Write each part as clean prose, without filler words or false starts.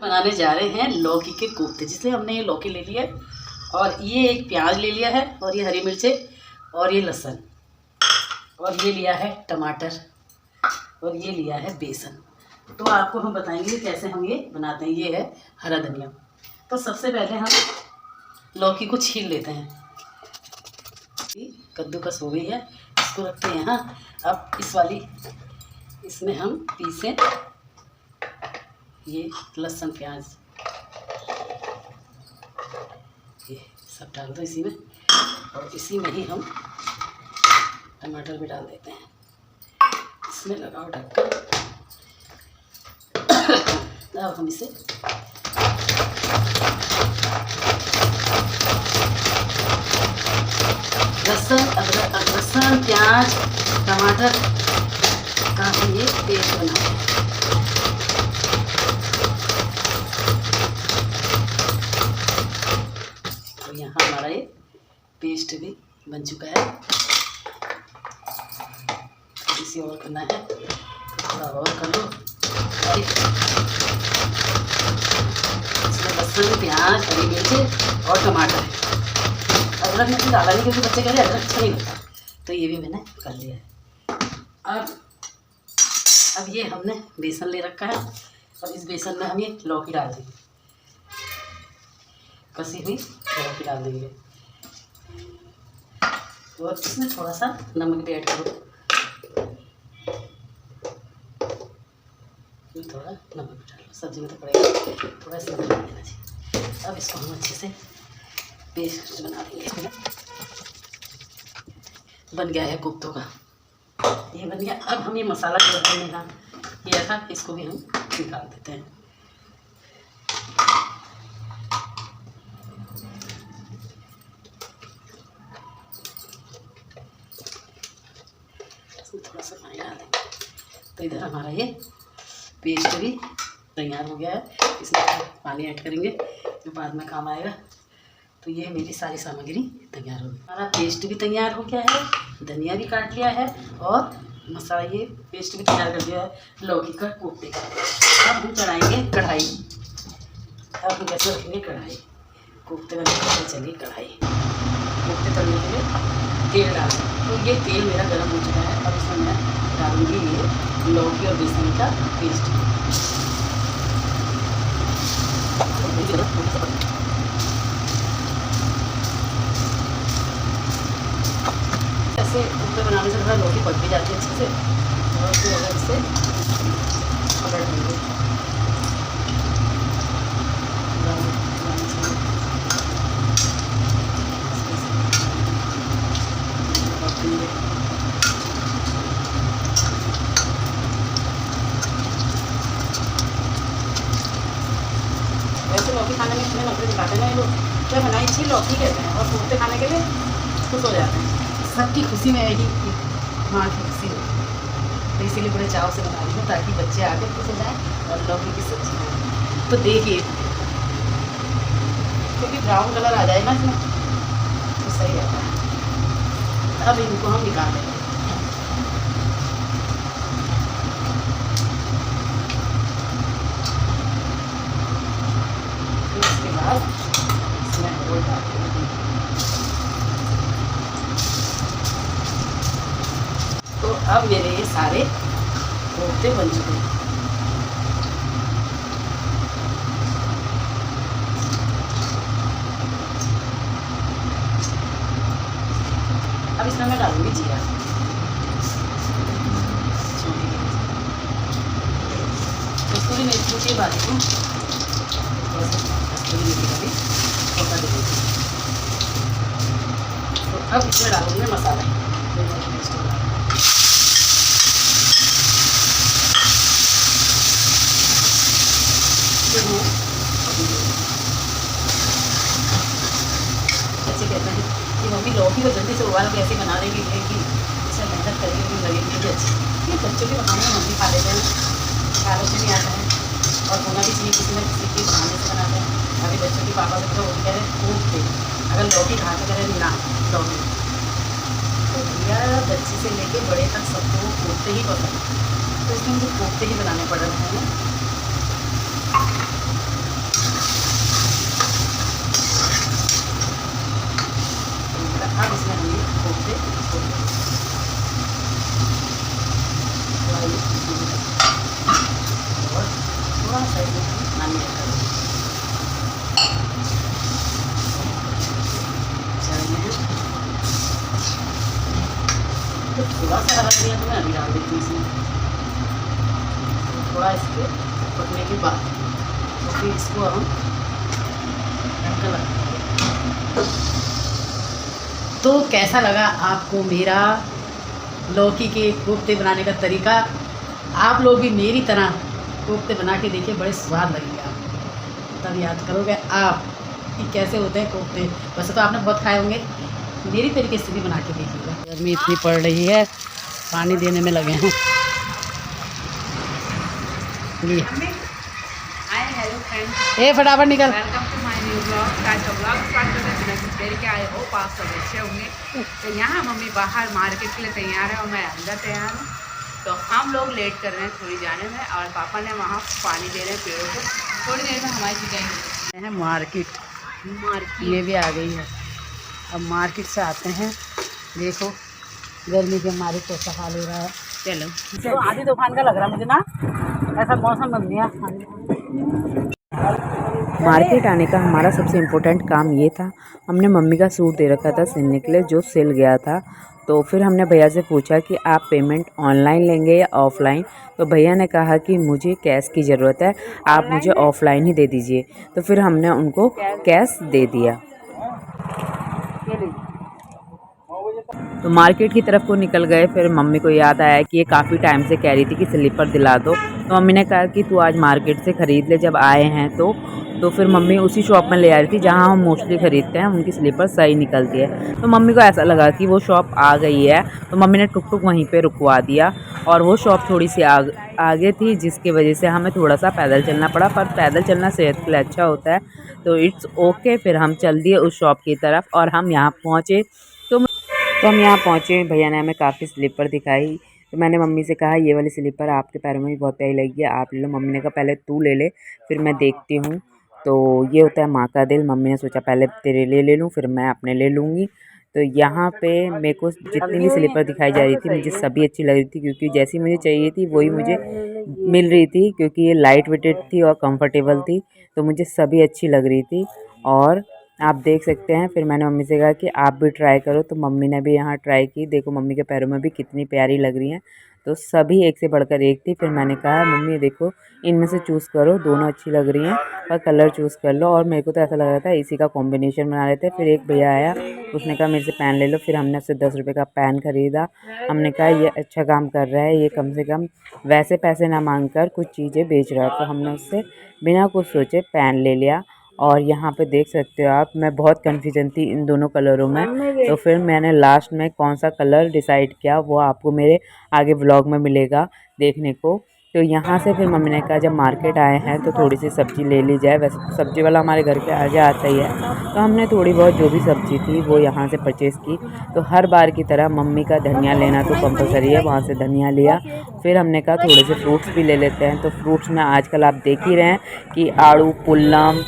बनाने जा रहे हैं लौकी के कोफ्ते, जिसलिए हमने ये लौकी ले लिया है और ये एक प्याज ले लिया है और ये हरी मिर्चें और ये लहसुन और ये लिया है टमाटर और ये लिया है बेसन। तो आपको हम बताएंगे कैसे हम ये बनाते हैं। ये है हरा धनिया। तो सबसे पहले हम लौकी को छील लेते हैं। कद्दूकस हो गई है, इसको रखते हैं यहाँ। अब इसमें हम पीसे ये लहसुन प्याज ये सब डाल दो इसी में, और इसी में ही हम टमाटर भी डाल देते हैं। इसमें लगाओ ढक्कन। अब हम इसे लहसुन प्याज टमाटर का हम ये पेस्ट बनाएंगे। तो यहाँ हमारा ये पेस्ट भी बन चुका है। इसे और करना है, थोड़ा और कर लो। इसमें लहसुन प्याज हरी मिर्च और टमाटर है। अदरक में डाला नहीं क्योंकि बच्चे कह रहे अदरक अच्छा नहीं लगता, तो ये भी मैंने कर लिया है। अब ये हमने बेसन ले रखा है और इस बेसन में हम ये लौकी डाल देंगे, कसी हुई लौकी डाल देंगे और इसमें थोड़ा सा नमक भी ऐड करो। थोड़ा नमक डालो, सब्जी में तो पड़ेगा, थोड़ा सा नमक देना चाहिए। अब इसको हम अच्छे से पेस्ट बना देंगे। बन गया है कोफ्तों का, ये बन गया। अब हम ये मसाला जो हमने यहाँ किया था इसको भी हम निकाल देते हैं। इसमें थोड़ा सा पानी डाल देंगे। तो इधर हमारा ये पेस्ट भी तैयार हो गया है। इसमें पानी ऐड करेंगे जो बाद में काम आएगा। तो ये मेरी सारी सामग्री तैयार हो गई। हमारा पेस्ट भी तैयार हो गया है, धनिया भी काट लिया है और मसाला ये पेस्ट भी तैयार कर दिया है लौकी का कोफ्ते का। अब हम चढ़ाएंगे कढ़ाई। अब हम कैसे रखेंगे कढ़ाई, कोफ्ते वाले कैसे चलिए कढ़ाई। कोफ्ते तलने के लिए तेल डालें। तो ये तेल मेरा गर्म हो चुका है। अब इसमें मैं डालूँगी ये लौकी और बेसन का पेस्ट। ऐसे कोफ्ते बनाने से थोड़ा लौकी पक भी जाती है अच्छे से, और फिर अगर इसे पलट देंगे। वैसे लौकी खाने में इतने नफरत दिखाते हैं लोग, क्या बनाई थी लौकी कहते हैं, और कोफ्ते खाने के लिए खुश हो जाते हैं। सबकी खुशी में यही माँ की खुशी हो, तो इसीलिए बड़े चाव से बना रही हूँ ताकि बच्चे आके खुश हो जाएँ और लौकी की सब्जी खाएँ। तो देखिए क्योंकि ब्राउन कलर आ जाए ना इसमें तो सही रहता है। अब इनको हम निकाल लेंगे। इसके बाद इसमें रोल डाल देंगे। तो अब मेरे ये सारे कोफ्ते बन चुके हैं। अब इसमें मैं डालूंगी जीरा, कस्तूरी मेथी छोटी बात हूँ, थोड़ा सा कस्तूरी मेथी का भी छोटा दे देती हूँ। तो अब इसमें डालूंगी मसाला। ऐसे कहते हैं कि मम्मी लौकी को जल्दी से उबाल के ऐसे बना देगी कि इसमें मेहनत करके भी लगेगी भी अच्छी। ये बच्चों के बनाने में मम्मी खा लेते हैं, खाने से नहीं आता है और होना भी चाहिए किसी न किसी की बनाने से बनाते हैं। अभी बच्चों के पापा से तो वो कह रहे हैं कोफ्ते, अगर लौकी खा के कह रहे ना लौकी, तो भैया बच्चे से लेके बड़े तक सबको कोफ्ते ही पसंद है। तो इसमें मुझे कोफ्ते ही बनाने पड़ रहे हैं। पानी ऐड कर देंगे। तो थोड़ा सा हरा दिया तो मैं अभी डाल देती हूँ इसमें, थोड़ा इसके पकने के बाद तो फिर इसको हम ढक्कन लगा। तो कैसा लगा आपको मेरा लौकी के कोफ्ते बनाने का तरीका? आप लोग भी मेरी तरह कोफ्ते बना के देखिए, बड़े स्वाद लगेंगे आपको, तब याद करोगे आप कि कैसे होते हैं कोफ्ते। वैसे तो आपने बहुत खाए होंगे, मेरी तरीके से भी बना के देखिएगा। गर्मी इतनी पड़ रही है, पानी देने में लगे हैं। हेलो फ्रेंड्स, ए फटाफट निकल। Welcome to my new blog. आज का ब्लॉग स्टार्ट करते हैं बिना कुछ देर के। आए हो आप सब अच्छे होंगे। तो यहाँ मम्मी बाहर मार्केट के लिए तैयार है और मैं अंदर तैयार हूँ। तो हम लोग लेट कर रहे हैं थोड़ी जाने में, और पापा ने वहाँ पानी दे रहे हैं पेड़ों को। थोड़ी देर में हमारी चीज़ें मार्केट ये भी आ गई है। अब मार्केट से आते हैं। देखो गर्मी के मारे कैसा हाल हो रहा है। चलो तो आधी तूफान का लग रहा है मुझे ना, ऐसा मौसम बन गया। मार्केट आने का हमारा सबसे इम्पोर्टेंट काम ये था, हमने मम्मी का सूट दे रखा था सिलने के लिए जो सिल गया था। तो फिर हमने भैया से पूछा कि आप पेमेंट ऑनलाइन लेंगे या ऑफ़लाइन। तो भैया ने कहा कि मुझे कैश की ज़रूरत है, आप मुझे ऑफ़लाइन ही दे दीजिए। तो फिर हमने उनको कैश दे दिया। तो मार्केट की तरफ को निकल गए। फिर मम्मी को याद आया कि ये काफ़ी टाइम से कह रही थी कि स्लीपर दिला दो। तो मम्मी ने कहा कि तू आज मार्केट से ख़रीद ले जब आए हैं तो फिर मम्मी उसी शॉप में ले आ रही थी जहाँ हम मोस्टली ख़रीदते हैं, उनकी स्लीपर सही निकलती है। तो मम्मी को ऐसा लगा कि वो शॉप आ गई है, तो मम्मी ने टुक टुक वहीं पे रुकवा दिया। और वो शॉप थोड़ी सी आगे थी, जिसकी वजह से हमें थोड़ा सा पैदल चलना पड़ा, पर पैदल चलना सेहत के लिए अच्छा होता है, तो इट्स ओके। फिर हम चल दिए उस शॉप की तरफ और हम यहाँ पहुँचे। तो हम यहाँ पहुँचे, भैया ने हमें काफ़ी स्लीपर दिखाई। तो मैंने मम्मी से कहा ये वाली स्लीपर आपके पैरों में भी बहुत प्यारी लगी है, आप ले लो। मम्मी ने कहा पहले तू ले ले फिर मैं देखती हूँ। तो ये होता है माँ का दिल। मम्मी ने सोचा पहले तेरे लिए ले लूँ फिर मैं अपने ले लूँगी। तो यहाँ पे मेरे को जितनी भी स्लीपर दिखाई जा रही थी मुझे सभी अच्छी लग रही थी, क्योंकि जैसी मुझे चाहिए थी वही मुझे मिल रही थी, क्योंकि ये लाइट वेटेड थी और कंफर्टेबल थी। तो मुझे सभी अच्छी लग रही थी और आप देख सकते हैं। फिर मैंने मम्मी से कहा कि आप भी ट्राई करो, तो मम्मी ने भी यहाँ ट्राई की। देखो मम्मी के पैरों में भी कितनी प्यारी लग रही हैं, तो सभी एक से बढ़कर एक थी। फिर मैंने कहा मम्मी देखो इनमें से चूज़ करो, दोनों अच्छी लग रही हैं पर कलर चूज़ कर लो। और मेरे को तो ऐसा लग रहा था इसी का कॉम्बिनेशन बना लेते। फिर एक भैया आया, उसने कहा मेरे से पेन ले लो। फिर हमने उससे 10 रुपये का पेन ख़रीदा। हमने कहा ये अच्छा काम कर रहा है, ये कम से कम वैसे पैसे ना मांग कर कुछ चीज़ें बेच रहा है। तो हमने उससे बिना कुछ सोचे पेन ले लिया। और यहाँ पे देख सकते हो आप, मैं बहुत कन्फ्यूजन थी इन दोनों कलरों में। तो फिर मैंने लास्ट में कौन सा कलर डिसाइड किया वो आपको मेरे आगे व्लॉग में मिलेगा देखने को। तो यहाँ से फिर मम्मी ने कहा जब मार्केट आए हैं तो थोड़ी सी सब्ज़ी ले ली जाए। वैसे तो सब्ज़ी वाला हमारे घर के आगे आता ही है, तो हमने थोड़ी बहुत जो भी सब्ज़ी थी वो यहाँ से परचेज़ की। तो हर बार की तरह मम्मी का धनिया लेना तो कंपलसरी है, वहाँ से धनिया लिया। फिर हमने कहा थोड़े से फ्रूट्स भी ले लेते हैं। तो फ्रूट्स में आजकल आप देख ही रहे हैं कि आड़ू, पुल्लम,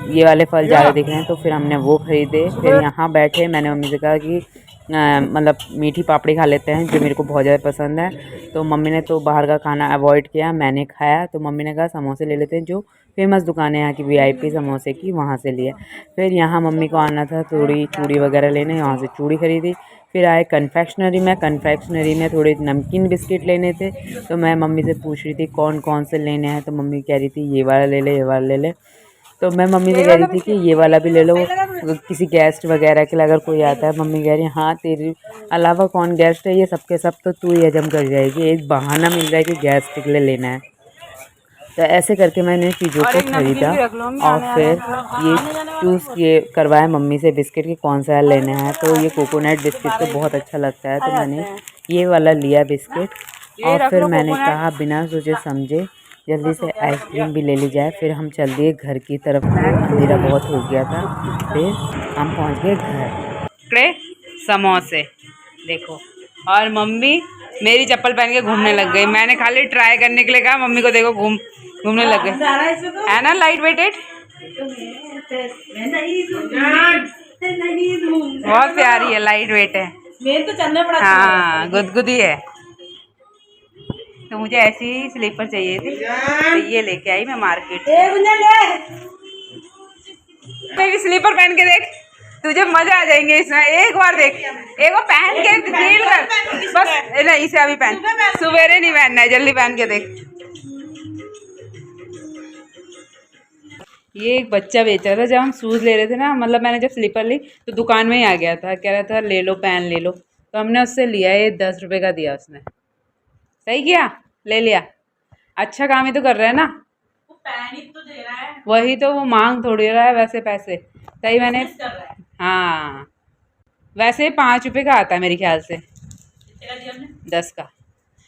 ये वाले फल ज़्यादा दिख रहे हैं, तो फिर हमने वो ख़रीदे। फिर यहाँ बैठे मैंने मम्मी से कहा कि मतलब मीठी पापड़ी खा लेते हैं, जो मेरे को बहुत ज़्यादा पसंद है। तो मम्मी ने तो बाहर का खाना अवॉइड किया, मैंने खाया। तो मम्मी ने कहा समोसे ले लेते हैं, जो फेमस दुकान है यहाँ की VIP समोसे की, वहाँ से लिए। फिर यहाँ मम्मी को आना था थोड़ी चूड़ी वगैरह लेने, यहाँ से चूड़ी ख़रीदी। फिर आए कन्फेक्शनरी में थोड़े नमकीन बिस्किट लेने थे। तो मैं मम्मी से पूछ रही थी कौन कौन से लेने हैं, तो मम्मी कह रही थी ये वाला ले ले, ये वाला ले ले। तो मैं मम्मी से कह रही थी कि ये वाला भी ले लो, किसी गेस्ट वगैरह के लिए अगर कोई आता है। मम्मी कह रही है हाँ तेरे अलावा कौन गेस्ट है, ये सबके सब तो तू ही हजम कर जाएगी, एक बहाना मिल रहा है कि गेस्ट के लिए लेना है। तो ऐसे करके मैंने चीज़ों को ख़रीदा और फिर ये चूज़ किए करवाया मम्मी से बिस्किट की कौन सा लेना है। तो ये कोकोनट बिस्किट तो बहुत अच्छा लगता है, तो मैंने ये वाला लिया बिस्किट। और फिर मैंने कहा बिना सोचे समझे जल्दी से आइसक्रीम भी ले ली जाए। फिर हम चल दिए घर की तरफ को, अंधेरा बहुत हो गया था। फिर हम पहुंच गए घर। समोसे देखो, और मम्मी मेरी चप्पल पहन के घूमने लग गई। मैंने खाली ट्राई करने के लिए कहा, मम्मी को देखो घूमने लग गए, है ना लाइट वेटेड, बहुत प्यारी है, लाइट वेट है। हाँ गुदगुदी है। तो मुझे ऐसी ही स्लीपर चाहिए थी, तो ये लेके आई मैं मार्केट से। मेरी स्लीपर पहन के देख, तुझे मजा आ जाएंगे इसमें। एक बार देख, एक बार पहन के फील कर बस। नहीं इसे अभी पहन, सवेरे नहीं पहनना है, जल्दी पहन के देख। ये एक बच्चा बेच रहा था जब हम शूज़ ले रहे थे ना, मतलब मैंने जब स्लीपर ली तो दुकान में ही आ गया था, कह रहा था ले लो पहन ले लो, तो हमने उससे लिया। ये 10 रुपये का दिया उसने। सही किया, ले लिया। अच्छा काम ही तो कर रहा है ना, वो पहन ही तो दे रहा है। वही तो, वो मांग थोड़ी रहा है वैसे पैसे। सही मैंने, कर रहा है। हाँ वैसे 5 रुपये का आता है मेरे ख्याल से। कितने का दिया हमने? 10 का।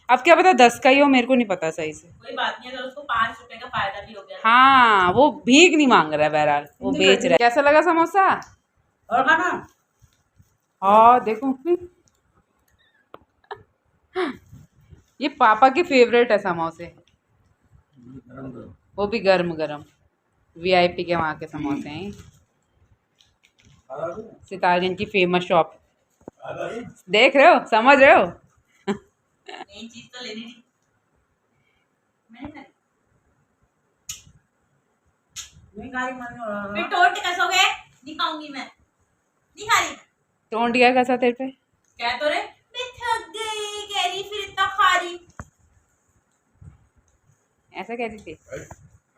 अब क्या पता 10 का ही हो, मेरे को नहीं पता सही से। कोई बात नहीं, अगर उसको 5 रुपए का फायदा भी हो गया। हाँ वो भीख नहीं मांग रहा है, बहरहाल वो बेच रहा है। कैसा लगा समोसा? और खाना? हाँ देखो ये पापा के फेवरेट है समोसे, वो भी गरम गरम। वीआईपी के वहाँ के समोसे हैं, सितारगंज की फेमस शॉप। देख रहे हो, समझ रहे हो? नई चीज तो लेनी थी। मैं गाड़ी मन हो रहा है। फिर टोट कसोगे? नहीं खाऊंगी मैं, नहीं खा रही। टोंट गया कैसा तेरे पे? क्या तो रे, मैं थक गई कह रही, फिर इतना खा रही। ऐसा कह रही थी।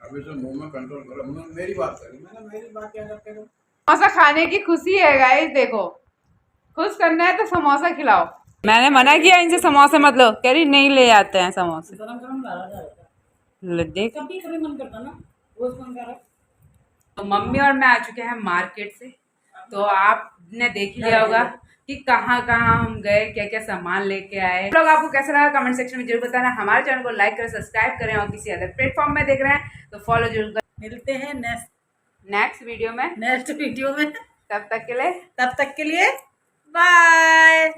अभी तो मुंह में कंट्रोल करो, मेरी बात करी, मैंने मेरी बात क्या करते हो? समोसा खाने की खुशी है गाइस, देखो खुश करना है तो समोसा खिलाओ। मैंने मना किया इनसे समोसे मत लो, कह रही नहीं ले आते हैं समोसे। गरम गरम ला रहा है। देख कभी कभी मन करता ना, रोज मन कर रहा। तो मम्मी और मैं आ चुके हैं मार्केट से। तो आपने देख ही लिया होगा कि कहाँ कहाँ हम गए, क्या क्या सामान लेके आए। लोग आपको कैसा लगा कमेंट सेक्शन में जरूर बताना। हमारे चैनल को लाइक करें, सब्सक्राइब करें, और किसी अदर प्लेटफॉर्म में देख रहे हैं तो फॉलो जरूर करें। मिलते हैं नेक्स्ट वीडियो में, नेक्स्ट वीडियो में। तब तक के लिए बाय।